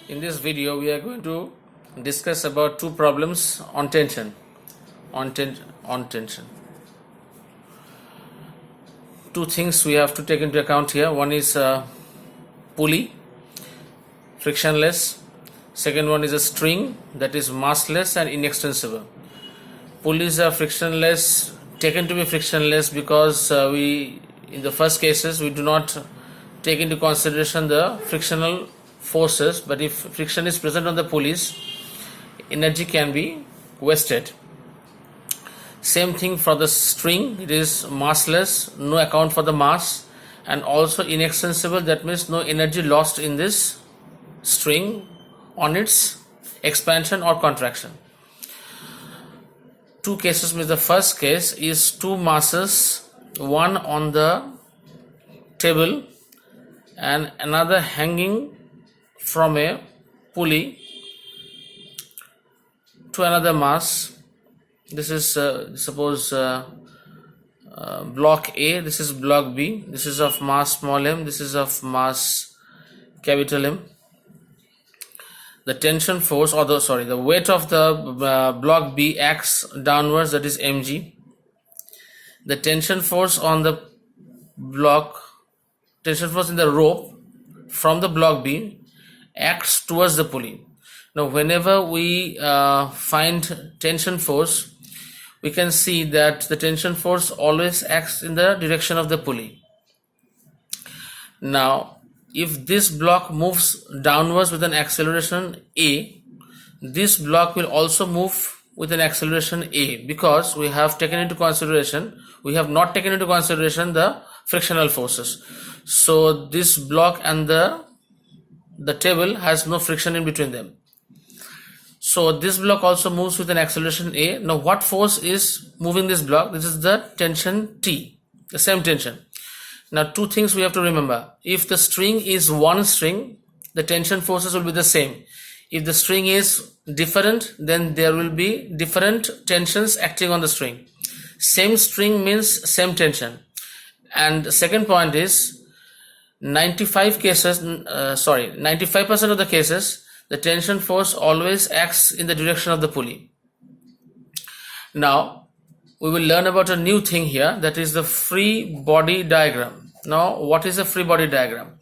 In this video, we are going to discuss about two problems on tension. On tension. Two things we have to take into account here. One is pulley, frictionless. Second one is a string that is massless and inextensible. Pulleys are frictionless, taken to be frictionless because in the first cases, we do not take into consideration the frictional forces, but if friction is present on the pulleys, energy can be wasted. Same thing for the string, it is massless, no account for the mass, and also inextensible, that means no energy lost in this string on its expansion or contraction. Two cases means the first case is two masses, one on the table and another hanging from a pulley to another mass. This is suppose block A, this is block B, this is of mass small m, this is of mass capital M. The tension force or the weight of the block B acts downwards, that is mg. The tension force on the tension force in the rope from the block B acts towards the pulley. Now whenever we find tension force, we can see that the tension force always acts in the direction of the pulley. Now if this block moves downwards with an acceleration a, this block will also move with an acceleration a, because we have not taken into consideration the frictional forces. So this block and the table has no friction in between them. So this block also moves with an acceleration a. Now what force is moving this block? This is the tension T, the same tension. Now two things we have to remember. If the string is one string, the tension forces will be the same. If the string is different, then there will be different tensions acting on the string. Same string means same tension. And the second point is 95% of the cases, the tension force always acts in the direction of the pulley. Now we will learn about a new thing here, that is the free body diagram. Now what is a free body diagram?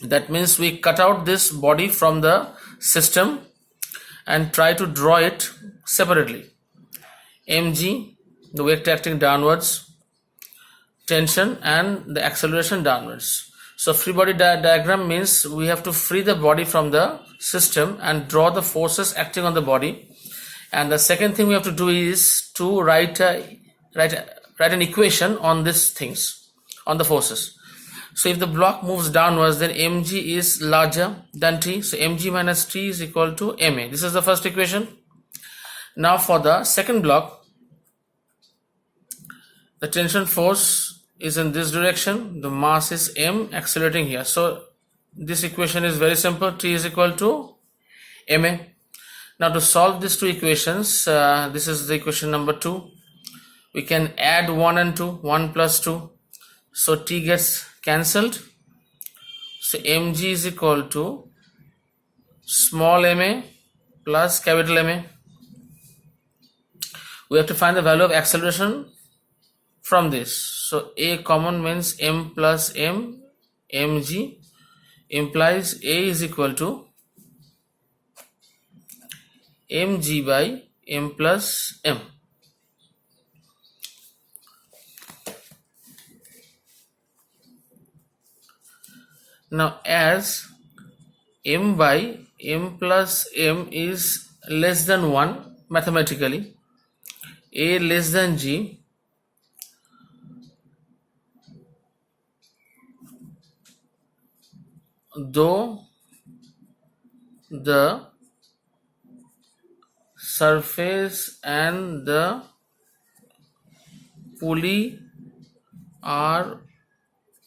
That means we cut out this body from the system and try to draw it separately. mg, the weight acting downwards, tension and the acceleration downwards. So free body diagram means we have to free the body from the system and draw the forces acting on the body. And the second thing we have to do is to write an equation on these things, on the forces. So if the block moves downwards, then mg is larger than t. So mg minus t is equal to ma. This is the first equation. Now for the second block, the tension force is in this direction, the mass is m, accelerating here. So this equation is very simple, t is equal to ma. Now to solve these two equations, this is the equation number 2. We can add 1 and 2, 1 plus 2. So t gets cancelled. So mg is equal to small ma plus capital Ma. We have to find the value of acceleration from this. So a common means m plus m, mg implies a is equal to mg by m plus m. Now as m by m plus m is less than 1 mathematically, a less than g, though the surface and the pulley are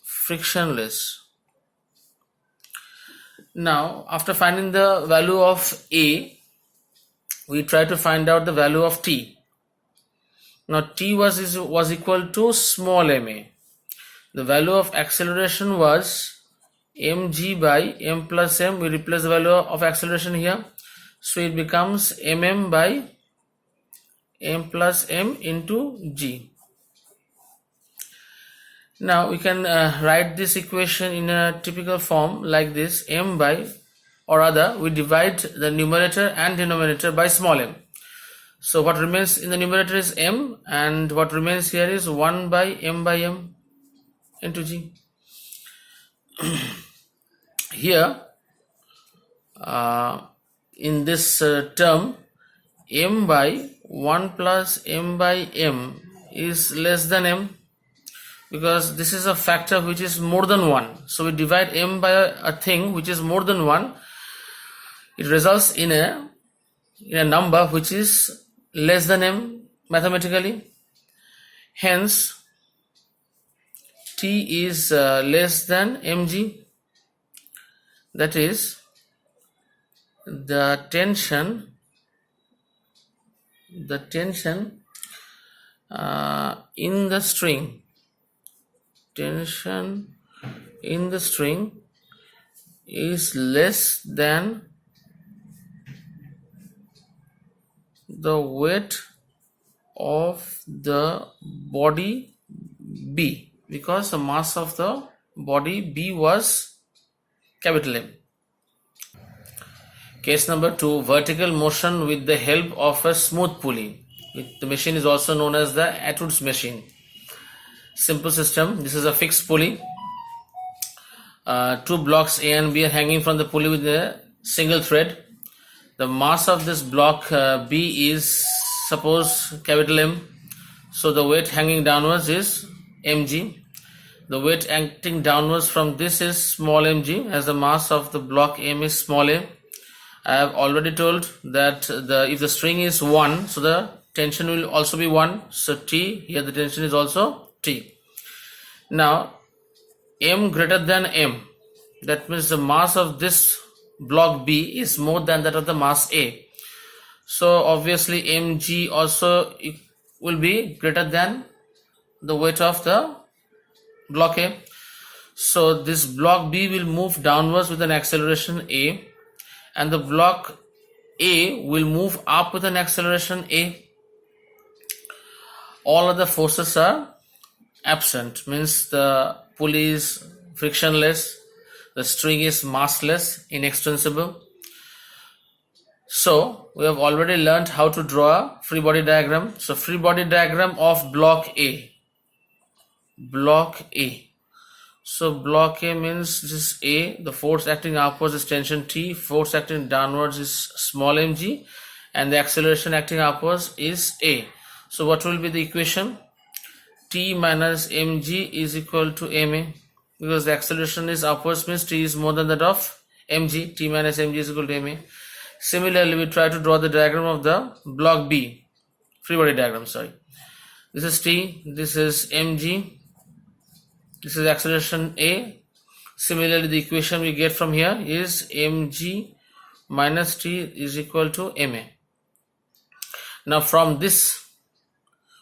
frictionless. Now after finding the value of a, we try to find out the value of t. Now t was equal to small ma. The value of acceleration was mg by m plus m. We replace the value of acceleration here, so it becomes mm by m plus m into g. Now we can write this equation in a typical form like this: m by, or rather we divide the numerator and denominator by small m. So what remains in the numerator is m, and what remains here is 1 by m into g. Here in this term, m by 1 plus m by m is less than m, because this is a factor which is more than 1. So we divide m by a thing which is more than 1. It results in a number which is less than m mathematically. Hence T is less than mg. That is, the tension in the string, is less than the weight of the body B, because the mass of the body B was capital M. Case number 2, vertical motion with the help of a smooth pulley. The machine is also known as the Atwood's machine. Simple system. This is a fixed pulley. Two blocks A and B are hanging from the pulley with a single thread. The mass of this block B is, suppose, capital M. So the weight hanging downwards is mg. The weight acting downwards from this is small mg, as the mass of the block M is small a. I have already told that if the string is 1, so the tension will also be 1. So T, here the tension is also T. Now M greater than M, that means the mass of this block B is more than that of the mass A. So obviously mg also will be greater than the weight of the block A. So this block B will move downwards with an acceleration A, and the block A will move up with an acceleration A. All other forces are absent, means the pulley is frictionless, the string is massless, inextensible. So we have already learned how to draw a free body diagram. So free body diagram of block A. So block A means this is A, the force acting upwards is tension T, force acting downwards is small mg, and the acceleration acting upwards is A. So what will be the equation? T minus mg is equal to ma, because the acceleration is upwards, means T is more than that of mg. T minus mg is equal to ma. Similarly, we try to draw the diagram of the block B, free body diagram, sorry. This is T, this is mg, this is acceleration A. Similarly, the equation we get from here is mg minus T is equal to ma. Now from this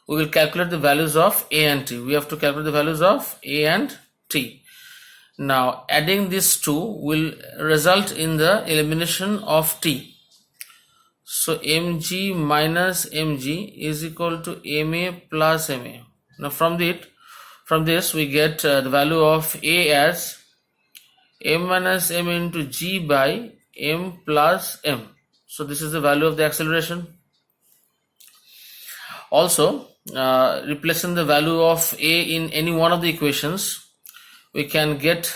we will calculate the values of A and T. We have to calculate the values of A and T. Now adding these two will result in the elimination of T. So mg minus mg is equal to ma plus ma. Now from this we get the value of A as m minus m into g by m plus m. So this is the value of the acceleration. Also, replacing the value of A in any one of the equations, we can get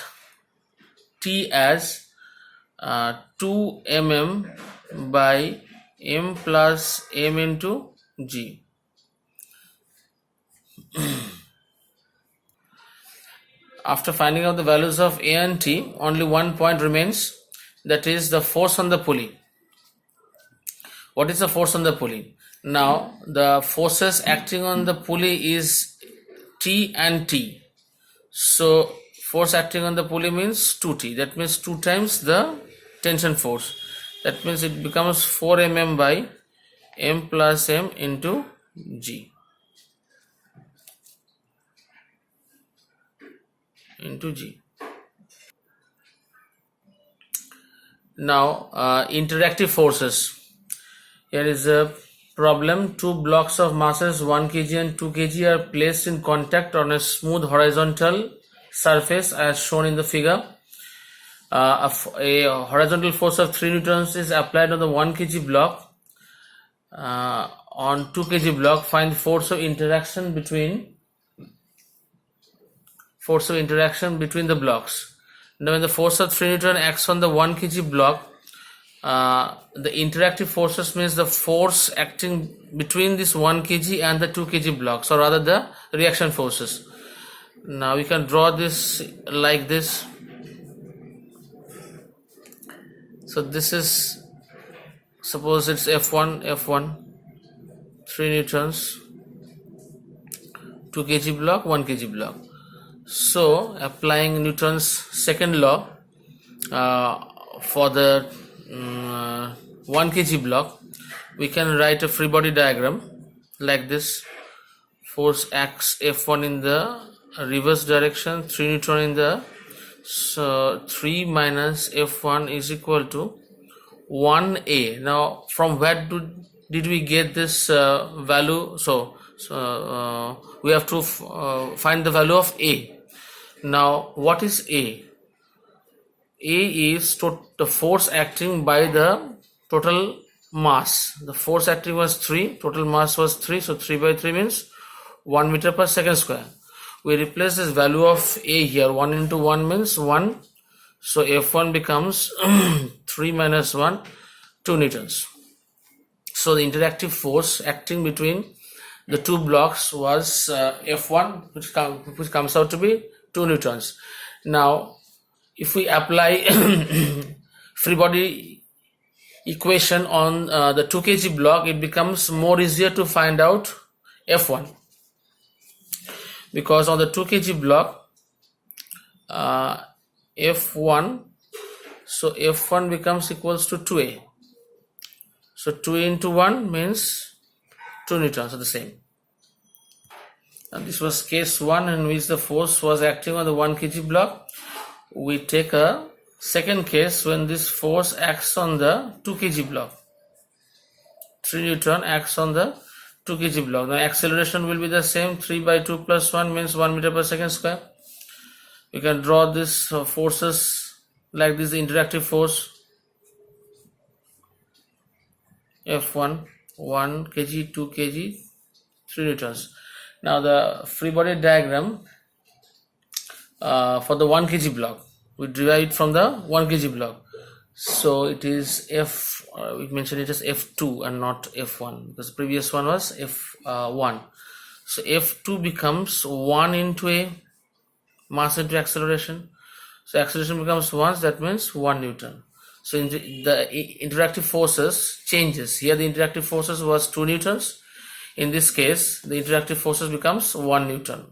T as 2 mm by m plus m into g. After finding out the values of A and T, only one point remains, that is the force on the pulley. What is the force on the pulley? Now the forces acting on the pulley is T and T. So force acting on the pulley means 2T. That means 2 times the tension force. That means it becomes 4 mm by m plus m into g. Now interactive forces. Here is a problem. Two blocks of masses 1 kg and 2 kg are placed in contact on a smooth horizontal surface as shown in the figure. A horizontal force of 3 newtons is applied on the 1 kg block. On 2 kg block, find force of interaction between the blocks. Now when the force of 3 newton acts on the 1 kg block, the interactive forces means the force acting between this 1 kg and the 2 kg blocks, or rather the reaction forces. Now we can draw this like this. So this is, suppose it's F1, 3 newtons, 2 kg block, 1 kg block. So applying Newton's second law for the 1 kg block, we can write a free body diagram like this. Force acts F1 in the reverse direction, 3 newton in the, so 3 minus F1 is equal to 1A. Now from where did we get this value? So we have to find the value of A. Now what is A? A is the force acting by the total mass. The force acting was 3, total mass was 3, so 3 by 3 means 1 meter per second square. We replace this value of A here, 1 into 1 means 1, so F1 becomes 3 minus 1, 2 newtons. So the interactive force acting between the two blocks was F1, which comes out to be 2 newtons. Now if we apply free body equation on the 2 kg block, it becomes more easier to find out F1, because on the 2 kg block F1, so F1 becomes equals to 2A. So 2 into 1 means 2 newtons are the same. And this was case 1 in which the force was acting on the 1 kg block. We take a second case when this force acts on the 2 kg block. 3 newton acts on the 2 kg block. The acceleration will be the same, 3 by 2 plus 1 means 1 meter per second square. We can draw this forces like this, the interactive force F1, 1 kg, 2 kg, 3 newtons. Now the free body diagram for the 1 kg block, we derive it from the 1 kg block. So it is we mentioned it as F2 and not F1, because the previous one was F1. So F2 becomes 1 into A, mass into acceleration. So acceleration becomes 1, that means 1 newton. So the interactive forces changes. Here the interactive forces was 2 newtons. In this case, the interactive forces becomes 1 newton.